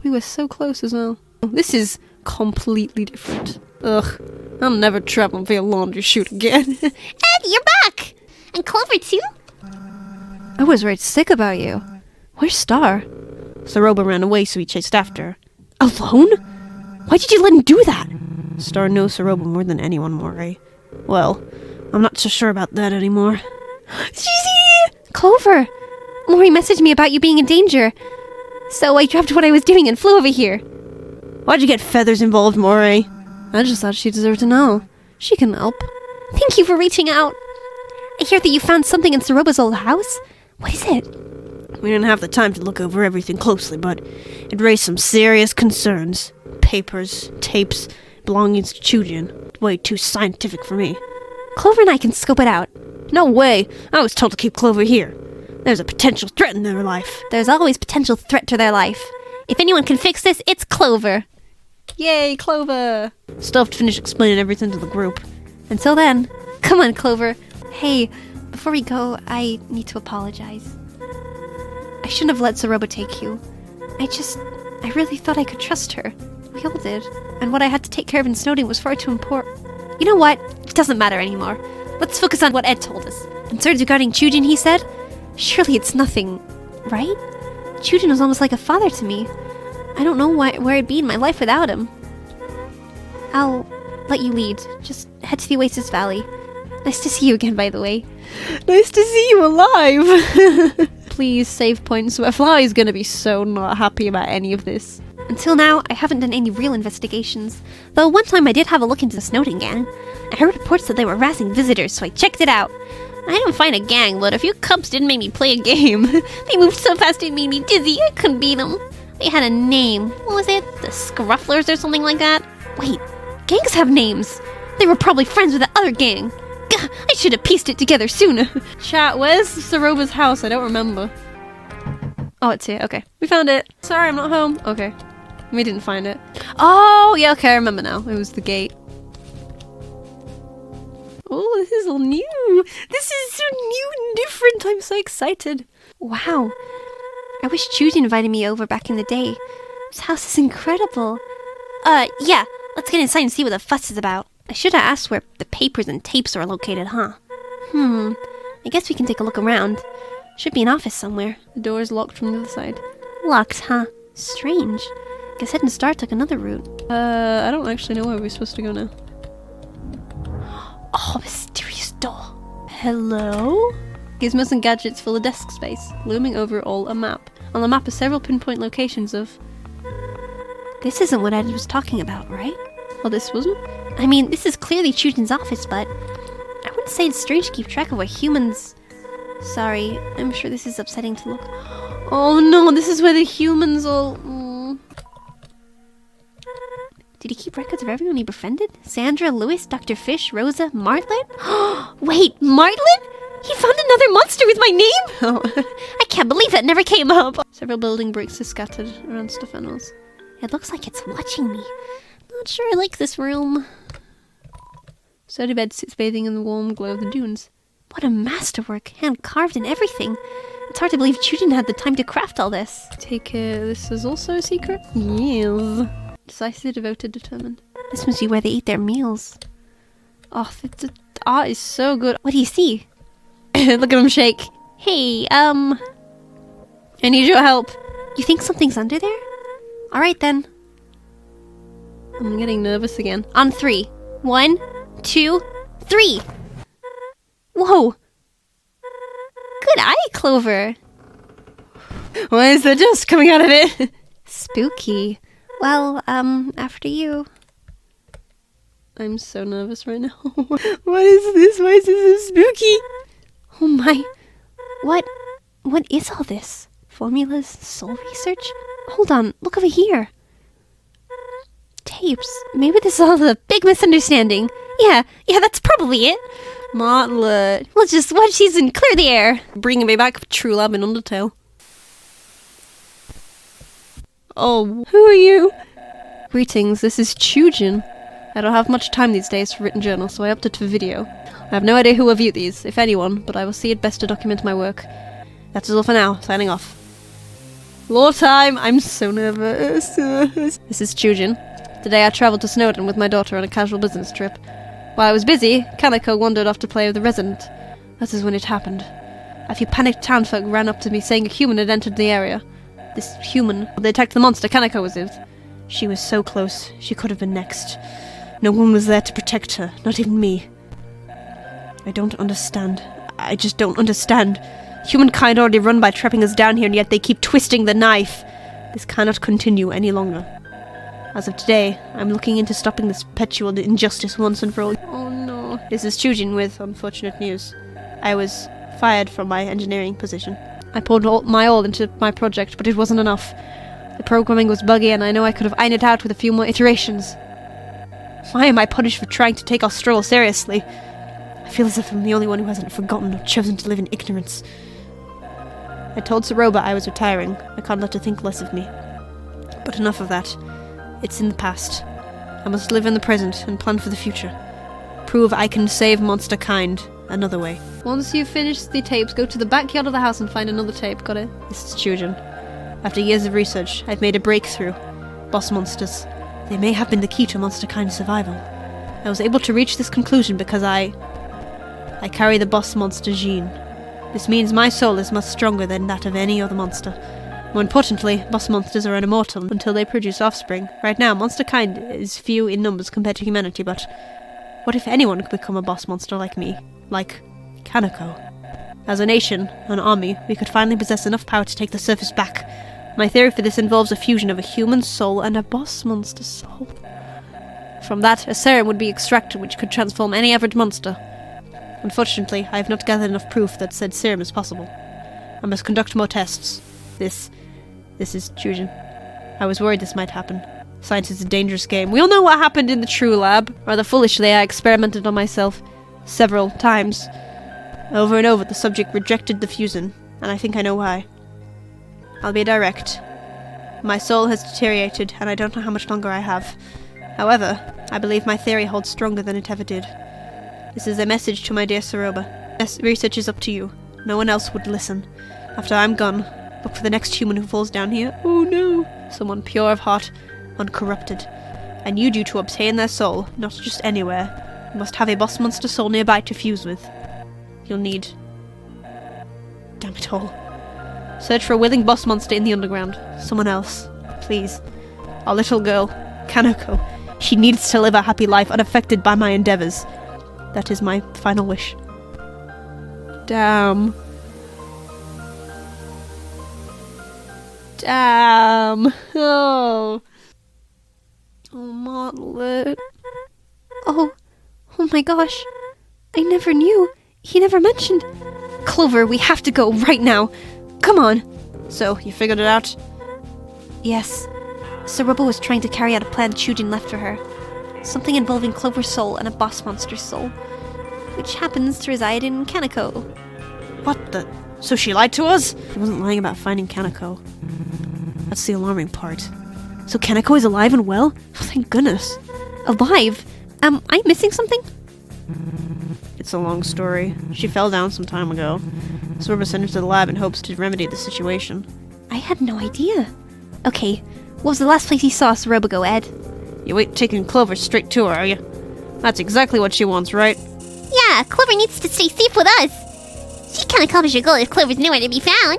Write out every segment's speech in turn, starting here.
We were so close as well. This is completely different. Ugh. I'm never traveling via laundry chute again. Ed, you're back! And Clover too? I was right sick about you. Where's Star? Saroba ran away, so we chased after her. Alone? Why did you let him do that? Star knows Saroba more than anyone, Moray. Well, I'm not so sure about that anymore. Clover! Mori messaged me about you being in danger. So I dropped what I was doing and flew over here. Why'd you get Feathers involved, Moray? I just thought she deserved to know. She can help. Thank you for reaching out. I hear that you found something in Saroba's old house. What is it? We didn't have the time to look over everything closely, but it raised some serious concerns. Papers, tapes, belongings to Chujin. Way too scientific for me. Clover and I can scope it out. No way! I was told to keep Clover here. There's a potential threat in their life. There's always potential threat to their life. If anyone can fix this, it's Clover. Yay, Clover! Still have to finish explaining everything to the group. Until then, come on, Clover. Hey, before we go, I need to apologize. I shouldn't have let Saroba take you. I really thought I could trust her. We all did. And what I had to take care of in Snowding was far too important. You know what? It doesn't matter anymore. Let's focus on what Ed told us. Concerns regarding Chujin, he said? Surely it's nothing, right? Chujin was almost like a father to me. I don't know where I'd be in my life without him. I'll let you lead. Just head to the Oasis Valley. Nice to see you again, by the way. Nice to see you alive! Please save points. Fly is gonna be so not happy about any of this. Until now, I haven't done any real investigations. Though one time I did have a look into the Snowding gang. I heard reports that they were harassing visitors, so I checked it out. I didn't find a gang, but a few cubs didn't make me play a game. They moved so fast it made me dizzy, I couldn't beat them. They had a name. What was it? The Scrufflers or something like that? Wait, gangs have names. They were probably friends with the other gang. Gah, I should have pieced it together sooner. Chat, where's Saroba's house? I don't remember. Oh, it's here. Okay. We found it. Sorry, I'm not home. Okay. We didn't find it. Oh, yeah, okay, I remember now. It was the gate. Oh, this is all new. This is so new and different. I'm so excited. Wow. I wish Chujin invited me over back in the day. This house is incredible. Yeah. Let's get inside and see what the fuss is about. I should have asked where the papers and tapes are located, huh? I guess we can take a look around. Should be an office somewhere. The door is locked from the other side. Locked, huh? Strange. Guess Ed and Star took another route. I don't actually know where we're supposed to go now. Oh, mysterious door. Hello? Gizmos and gadgets fill the desk space. Looming over it all, a map. On the map are several pinpoint locations of... This isn't what Ed was talking about, right? Well, this wasn't? I mean, this is clearly Chujin's office, but... I wouldn't say it's strange to keep track of where humans... Sorry, I'm sure this is upsetting to look... Oh no, this is where the humans all... Did he keep records of everyone he befriended? Sandra, Lewis, Dr. Fish, Rosa, Martlet? Wait, Martlet? He found another monster with my name? Oh, I can't believe that never came up. Several building bricks are scattered around Stefanos. It looks like it's watching me. Not sure I like this room. Sturdy bed sits bathing in the warm glow of the dunes. What a masterwork, hand-carved and everything. It's hard to believe Chujin had the time to craft all this. Take care, this is also a secret? Yes. Decisive, devoted, determined. This must be where they eat their meals. Oh, the art is so good. What do you see? Look at him shake. Hey, I need your help. You think something's under there? Alright then. I'm getting nervous again. On 3. 1, 2, 3! Whoa! Good eye, Clover! Why is there dust coming out of it? Spooky. Well, after you. I'm so nervous right now. What is this? Why is this so spooky? Oh my. What is all this? Formulas? Soul research? Hold on, look over here. Tapes. Maybe this is all a big misunderstanding. Yeah, that's probably it. Martlet. We'll just watch these and clear the air. Bringing me back for True Lab in Undertale. Oh, who are you? Greetings, this is Chujin. I don't have much time these days for written journals, so I opted for video. I have no idea who will view these, if anyone, but I will see it best to document my work. That is all for now. Signing off. Lore time! I'm so nervous. This is Chujin. Today I travelled to Snowdon with my daughter on a casual business trip. While I was busy, Kaneko wandered off to play with the resident. That is when it happened. A few panicked townfolk ran up to me saying a human had entered the area. This human, they attacked the monster Kaneko was with. She was so close, she could have been next. No one was there to protect her, not even me. I don't understand. I just don't understand. Humankind already run by trapping us down here, and yet they keep twisting the knife. This cannot continue any longer. As of today, I'm looking into stopping this perpetual injustice once and for all. Oh no. This is Chujin with unfortunate news. I was fired from my engineering position. I poured my all into my project, but it wasn't enough. The programming was buggy, and I know I could have ironed it out with a few more iterations. Why am I punished for trying to take our stroll seriously? I feel as if I'm the only one who hasn't forgotten or chosen to live in ignorance. I told Saroba I was retiring. I can't let her think less of me. But enough of that. It's in the past. I must live in the present and plan for the future. Prove I can save monster kind another way. Once you've finished the tapes, go to the backyard of the house and find another tape. Got it? This is Chujin. After years of research, I've made a breakthrough. Boss monsters. They may have been the key to monster kind survival. I was able to reach this conclusion because I carry the boss monster gene. This means my soul is much stronger than that of any other monster. More importantly, boss monsters are immortal until they produce offspring. Right now, monster kind is few in numbers compared to humanity, but what if anyone could become a boss monster like me? Like Kaneko? As a nation, an army, we could finally possess enough power to take the surface back. My theory for this involves a fusion of a human soul and a boss monster soul. From that, a serum would be extracted which could transform any average monster. Unfortunately, I have not gathered enough proof that said serum is possible. I must conduct more tests. This is Chujin. I was worried this might happen. Science is a dangerous game. We all know what happened in the True Lab. Rather foolishly, I experimented on myself several times. Over and over, the subject rejected the fusion, and I think I know why. I'll be direct. My soul has deteriorated, and I don't know how much longer I have. However, I believe my theory holds stronger than it ever did. This is a message to my dear Saroba. Research is up to you. No one else would listen. After I'm gone, look for the next human who falls down here. Oh no! Someone pure of heart, uncorrupted. I need you to obtain their soul, not just anywhere. You must have a boss monster soul nearby to fuse with. You'll need... Damn it all. Search for a willing boss monster in the underground. Someone else. Please. Our little girl, Kaneko. She needs to live a happy life unaffected by my endeavors. That is my final wish. Damn. Damn. Oh. Oh, Martlet. Oh my gosh. I never knew. He never mentioned. Clover, we have to go right now. Come on. So, you figured it out? Yes. Saroba was trying to carry out a plan Chujin left for her. Something involving Clover's soul and a boss monster's soul, which happens to reside in Kaneko. What the? So she lied to us? She wasn't lying about finding Kaneko. That's the alarming part. So Kaneko is alive and well? Oh, thank goodness. Alive? Am I missing something? It's a long story. She fell down some time ago. Sorba sent her to the lab in hopes to remedy the situation. I had no idea. Okay, what was the last place you saw Saroba go, Ed? You ain't taking Clover straight to her, are you? That's exactly what she wants, right? Yeah, Clover needs to stay safe with us. She can't accomplish her goal if Clover's nowhere to be found.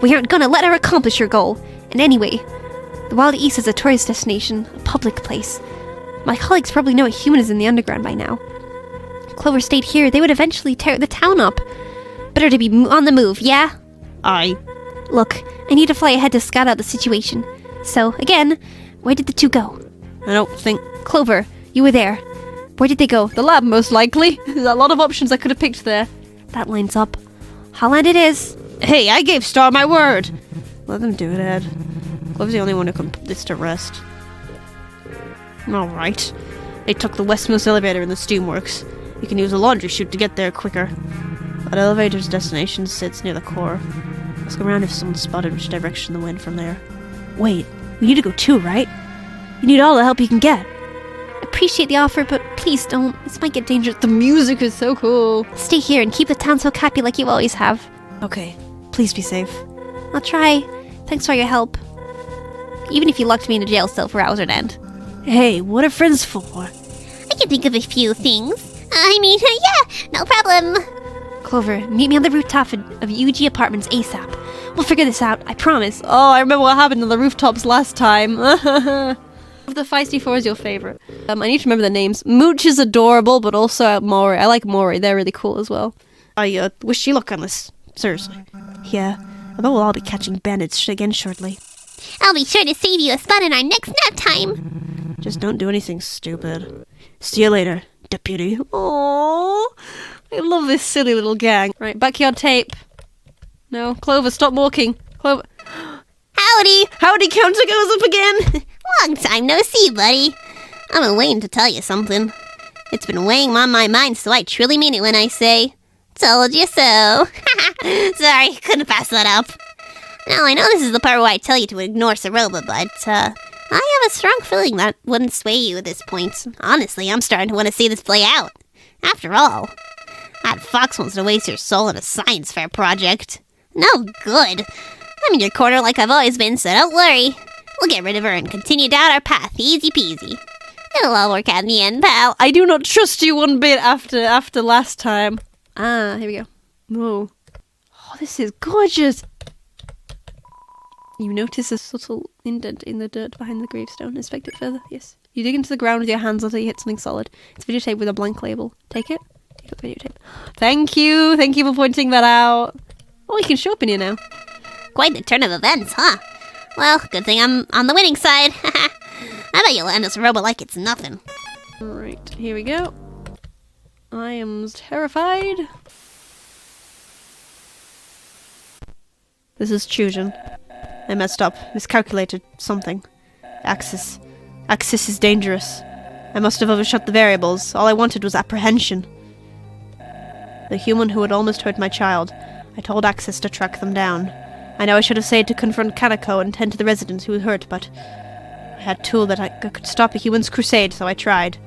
We aren't gonna let her accomplish her goal. And anyway, the Wild East is a tourist destination, a public place. My colleagues probably know a human is in the underground by now. If Clover stayed here, they would eventually tear the town up. Better to be on the move, yeah? Aye. Look, I need to fly ahead to scout out the situation. So, again, where did the two go? I don't think... Clover, you were there. Where did they go? The lab, most likely. There's a lot of options I could have picked there. That lines up. Holland it is. Hey, I gave Star my word. Let them do it, Ed. Clover's the only one who can put this to rest. Alright. They took the westmost elevator in the steamworks. You can use a laundry chute to get there quicker. That elevator's destination sits near the core. Ask around if someone spotted which direction the wind from there. Wait, we need to go too, right? You need all the help you can get. Appreciate the offer, but please don't. This might get dangerous. The music is so cool. Stay here and keep the townsfolk happy like you always have. Okay, please be safe. I'll try. Thanks for your help. Even if you locked me in a jail cell for hours on end. Hey, what are friends for? I can think of a few things. Yeah, no problem. Clover, meet me on the rooftop of UG Apartments ASAP. We'll figure this out, I promise. Oh, I remember what happened on the rooftops last time. Of the Feisty Four is your favorite. I need to remember the names. Mooch is adorable, but also Maury. I like Maury. They're really cool as well. I wish you luck on this. Seriously. Yeah. Although we'll all be catching bandits again shortly. I'll be sure to save you a spot in our next nap time. Just don't do anything stupid. See you later, deputy. Aww. I love this silly little gang. Right, backyard tape. No, Clover, stop walking. Clover. Howdy! Howdy counter goes up again. Long time no see, buddy. I've been waiting to tell you something. It's been weighing on my mind, so I truly mean it when I say, told you so. Sorry, couldn't pass that up. Now, I know this is the part where I tell you to ignore Saroba, but, I have a strong feeling that wouldn't sway you at this point. Honestly, I'm starting to want to see this play out. After all, that fox wants to waste her soul on a science fair project. No good. I'm in your corner like I've always been, so don't worry. We'll get rid of her and continue down our path, easy peasy. It'll all work out in the end, pal. I do not trust you one bit after last time. Ah, here we go. Whoa. Oh, this is gorgeous. You notice a subtle indent in the dirt behind the gravestone. Inspect it further. Yes. You dig into the ground with your hands until you hit something solid. It's videotape with a blank label. Take it. Take up videotape. Thank you. Thank you for pointing that out. Oh, you can show up in here now. Quite the turn of events, huh? Well, good thing I'm on the winning side. I bet you'll end us robot like it's nothing. Right, here we go. I am terrified. This is Chujin. I messed up. Miscalculated something. Axis. Axis is dangerous. I must have overshot the variables. All I wanted was apprehension. The human who had almost hurt my child. I told Axis to track them down. I know I should have said to confront Kanako and tend to the residents who were hurt, but I had a tool that I could stop a human's crusade, so I tried.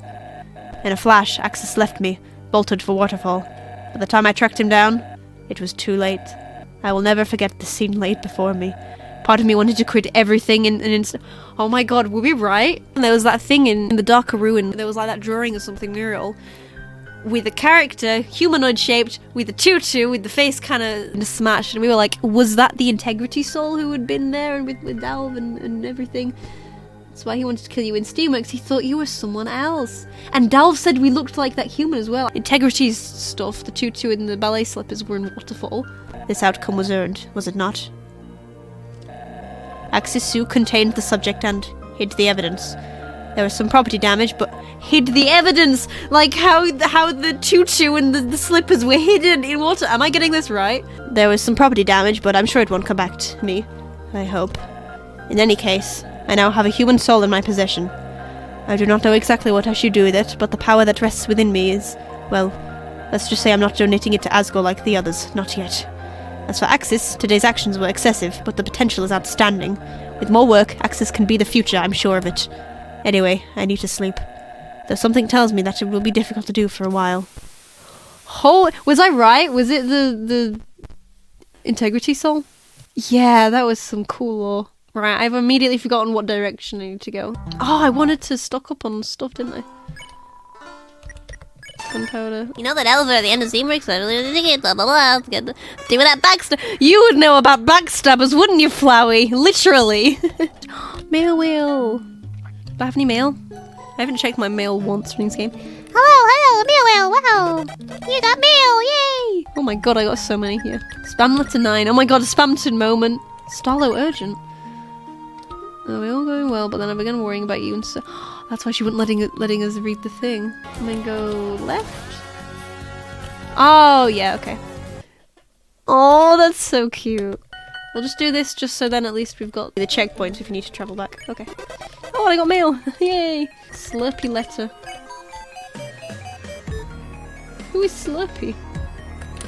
In a flash, Axis left me, bolted for Waterfall. By the time I tracked him down, it was too late. I will never forget the scene laid before me. Part of me wanted to quit everything in an instant. Oh my god, were we right? There was that thing in the Darker Ruin. There was like that drawing or something mural with a character, humanoid shaped, with a tutu, with the face kind of smashed. And we were like, was that the Integrity Soul who had been there and with Dalv and everything? That's why he wanted to kill you in Steamworks. He thought you were someone else. And Dalv said we looked like that human as well. Integrity's stuff, the tutu and the ballet slippers were in Waterfall. This outcome was earned, was it not? Axis Su contained the subject and hid the evidence. There was some property damage, but hid the evidence! Like how the tutu and the slippers were hidden in water. Am I getting this right? There was some property damage, but I'm sure it won't come back to me. I hope. In any case, I now have a human soul in my possession. I do not know exactly what I should do with it, but the power that rests within me is, well, let's just say I'm not donating it to Asgore like the others. Not yet. As for Axis, today's actions were excessive, but the potential is outstanding. With more work, Axis can be the future, I'm sure of it. Anyway, I need to sleep. Though something tells me that it will be difficult to do for a while. Oh, was I right? Was it the Integrity Soul? Yeah, that was some cool lore. Right, I've immediately forgotten what direction I need to go. Oh, I wanted to stock up on stuff, didn't I? Gunpowder. You know that elevator at the end of Steamworks? Blah, blah, blah. Get the, do with that backstab. You would know about backstabbers, wouldn't you, Flowey? Literally. Mail wheel. Do I have any mail? I haven't checked my mail once in this game. Hello, wow. You got mail, yay. Oh my god, I got so many here. Spam letter 9. Oh my god, a spamton moment. Starlo urgent. Oh, we're all going well, but then I began worrying about you and so... That's why she wouldn't letting us read the thing. And then go left. Oh, yeah, okay. Oh, that's so cute. We'll just do this just so then at least we've got the checkpoints if we need to travel back. Okay. Oh, I got mail. Yay. Slurpy letter. Who is Slurpy?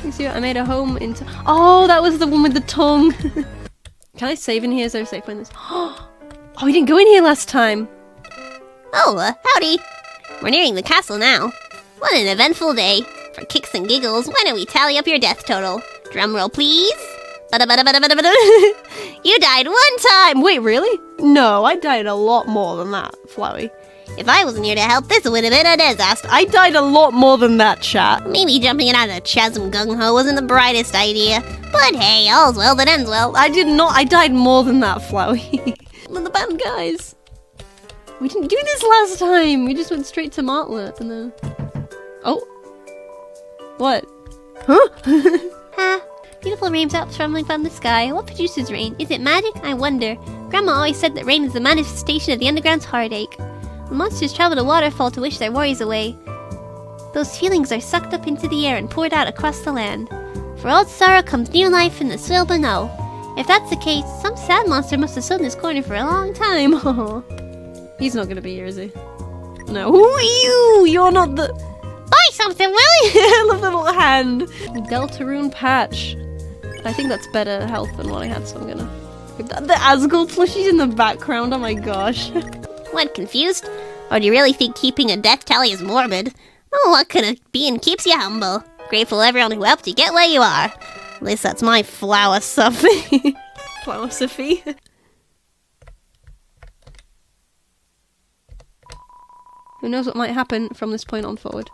You see what? I made a home into... Oh, that was the one with the tongue. Can I save in here? Is there a save point in this? Oh, we didn't go in here last time. Oh, howdy. We're nearing the castle now. What an eventful day. For kicks and giggles, why don't we tally up your death total? Drumroll, please. You died one time! Wait, really? No, I died a lot more than that, Flowey. If I wasn't here to help, this would have been a disaster. I died a lot more than that, chat. Maybe jumping out of the chasm gung-ho wasn't the brightest idea. But hey, all's well that ends well. I did not. I died more than that, Flowey. Than the bad guys. We didn't do this last time. We just went straight to Martlet and then... Oh. What? Huh? Beautiful raindrops rumbling from the sky. What produces rain? Is it magic? I wonder. Grandma always said that rain is the manifestation of the underground's heartache. The monsters travel to waterfall to wish their worries away. Those feelings are sucked up into the air and poured out across the land. For old sorrow comes new life in the soil below. If that's the case, some sad monster must have stood in this corner for a long time. He's not gonna be here, is he? No. Who are you? You're not the... Buy something, will you? I love the little hand. Deltarune patch. I think that's better health than what I had, so I'm gonna... The Asgore plushie's in the background, oh my gosh. What, confused? Or do you really think keeping a death tally is morbid? Oh, what could it be and keeps you humble? Grateful to everyone who helped you get where you are. At least that's my flower Sophie. Flower Sophie. Who knows what might happen from this point on forward.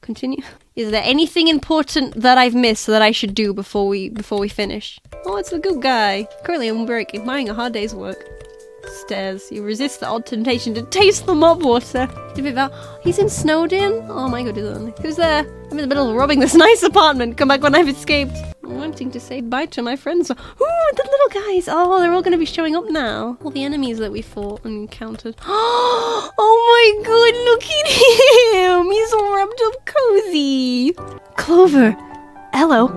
Continue. Is there anything important that I've missed that I should do before we finish? Oh, it's the good guy. Currently I'm admiring a hard day's work. Stairs. You resist the odd temptation to taste the mop water. He's in Snowdin? Oh my god, who's there? I'm in the middle of robbing this nice apartment. Come back when I've escaped. I'm wanting to say bye to my friends. Ooh, the little guys. Oh, they're all going to be showing up now. All the enemies that we fought and encountered. Oh my god, look at him. He's all wrapped up cozy. Clover. Hello.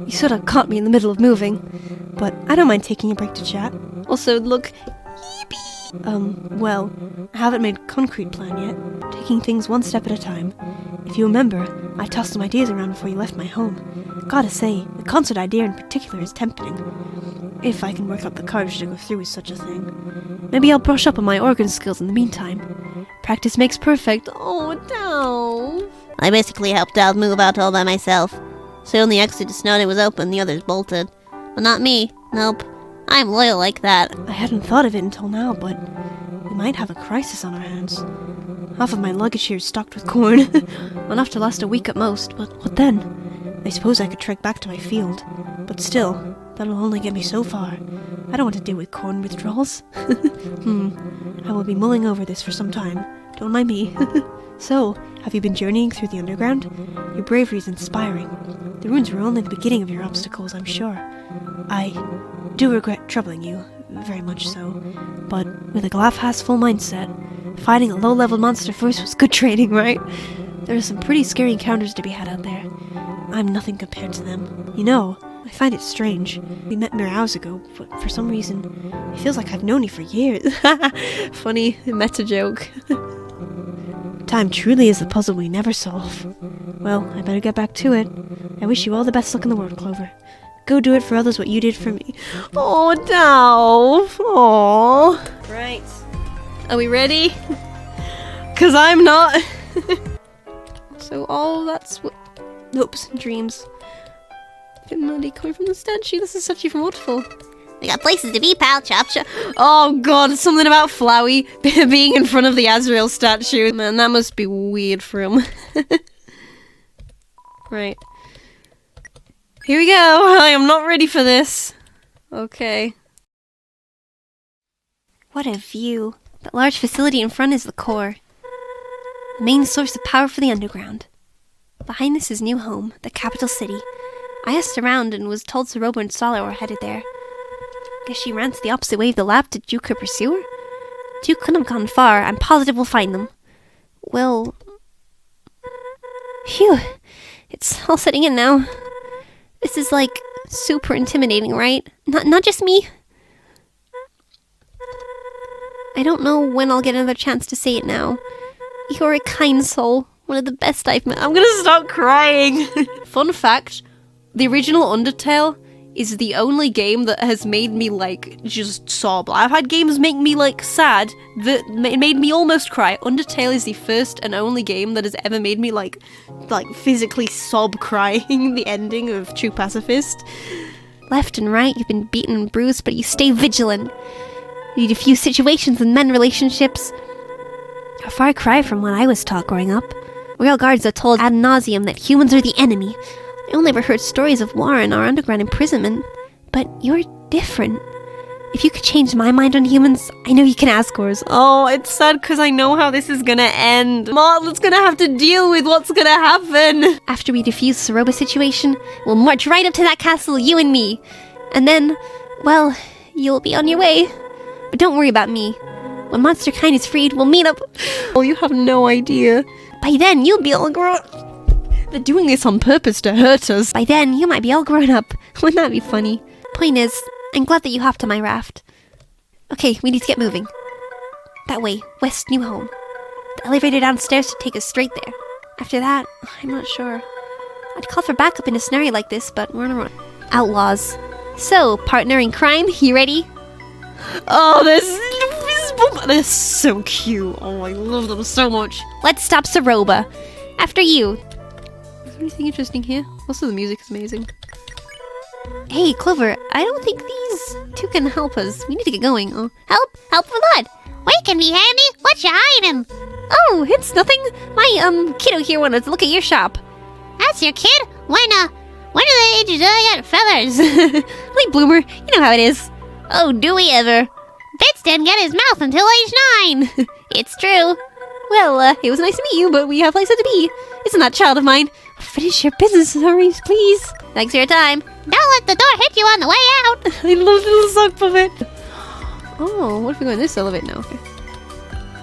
You sort of caught me in the middle of moving. But I don't mind taking a break to chat. Also, look... well, I haven't made a concrete plan yet. Taking things one step at a time. If you remember, I tossed some ideas around before you left my home. Gotta say, the concert idea in particular is tempting. If I can work up the courage to go through with such a thing. Maybe I'll brush up on my organ skills in the meantime. Practice makes perfect. Oh, down. I basically helped out move out all by myself. Soon the exit to Snowden was open, the others bolted. But not me. Nope. I'm loyal like that. I hadn't thought of it until now, but we might have a crisis on our hands. Half of my luggage here is stocked with corn. Enough to last a week at most, but what then? I suppose I could trek back to my field. But still, that'll only get me so far. I don't want to deal with corn withdrawals. I will be mulling over this for some time. Don't mind me. So, have you been journeying through the underground? Your bravery is inspiring. The ruins were only the beginning of your obstacles, I'm sure. I do regret troubling you, very much so. But with a glass-full mindset, fighting a low-level monster first was good training, right? There are some pretty scary encounters to be had out there. I'm nothing compared to them. You know, I find it strange. We met mere hours ago, but for some reason, it feels like I've known you for years. Funny meta joke. Time truly is a puzzle we never solve. Well, I better get back to it. I wish you all the best luck in the world, Clover. Go do it for others what you did for me. Oh, Dolph. Aww. Right. Are we ready? Cause I'm not. So all that's what... Oops, dreams. Melody coming from the statue. This is such a waterfall. We got places to be, pal. Chop chop. Oh god, something about Flowey being in front of the Azrael statue. Man, that must be weird for him. Right. Here we go. I am not ready for this. Okay. What a view. That large facility in front is the core. The main source of power for the underground. Behind this is new home, the capital city. I asked around and was told Saroba and Sala were headed there. Guess she ran to the opposite way of the lab. Did Duke pursue her? Duke couldn't have gone far. I'm positive we'll find them. Well... Phew. It's all setting in now. This is, like, super intimidating, right? Not just me. I don't know when I'll get another chance to say it now. You're a kind soul. One of the best I've met. I'm gonna stop crying. Fun fact, the original Undertale is the only game that has made me, like, just sob. I've had games make me, like, sad that made me almost cry. Undertale is the first and only game that has ever made me, like physically sob crying the ending of True Pacifist. Left and right, you've been beaten and bruised, but you stay vigilant. You defuse situations in men relationships. A far cry from what I was taught growing up. Royal guards are told ad nauseum that humans are the enemy. I only ever heard stories of war and our underground imprisonment. But you're different. If you could change my mind on humans, I know you can ask yours. Oh, it's sad because I know how this is gonna end. Martlet's gonna have to deal with what's gonna happen. After we defuse the Saroba situation, we'll march right up to that castle, you and me. And then, well, you'll be on your way. But don't worry about me. When Monster Kind is freed, we'll meet up. Oh, you have no idea. By then, you'll be all grown. They're doing this on purpose to hurt us. By then, you might be all grown up. Wouldn't that be funny? Point is, I'm glad that you hopped on my raft. Okay, we need to get moving. That way, west new home. The elevator downstairs should take us straight there. After that, I'm not sure. I'd call for backup in a scenario like this, but we're on a run. Outlaws. So, partner in crime, you ready? Oh, they're so cute. Oh, I love them so much. Let's stop Saroba. After you. Is there anything interesting here? Also, the music is amazing. Hey, Clover, I don't think these two can help us. We need to get going. Oh. Help? Help for what? We can be handy. What's your item? Oh, it's nothing. My, kiddo here wanted to look at your shop. That's your kid? When are the ages got feathers? Late bloomer, you know how it is. Oh, do we ever? Fitz didn't get his mouth until age 9. It's true. Well, it was nice to meet you, but we have places to be. Isn't that child of mine? Finish your business, hurry, please. Thanks for your time. Don't let the door hit you on the way out. I love little sock puppet. Oh, what if we go in this elevator now? Okay.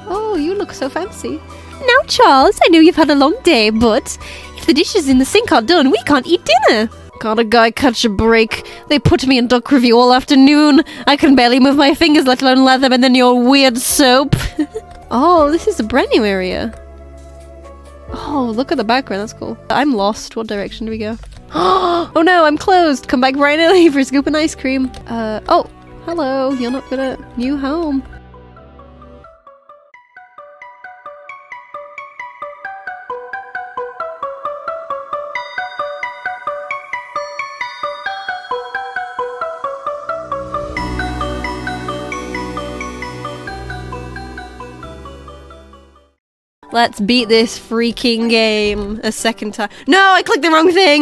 Oh, you look so fancy. Now, Charles, I know you've had a long day, but if the dishes in the sink aren't done, we can't eat dinner. God, a guy catch a break. They put me in duck review all afternoon. I can barely move my fingers, let alone lather them, and then your weird soap. Oh, this is a brand new area. Oh, look at the background, that's cool. I'm lost. What direction do we go? Oh no, I'm closed. Come back bright and early for a scoop of ice cream. Oh, hello. You're not good at new home. Let's beat this freaking game a second time. No, I clicked the wrong thing!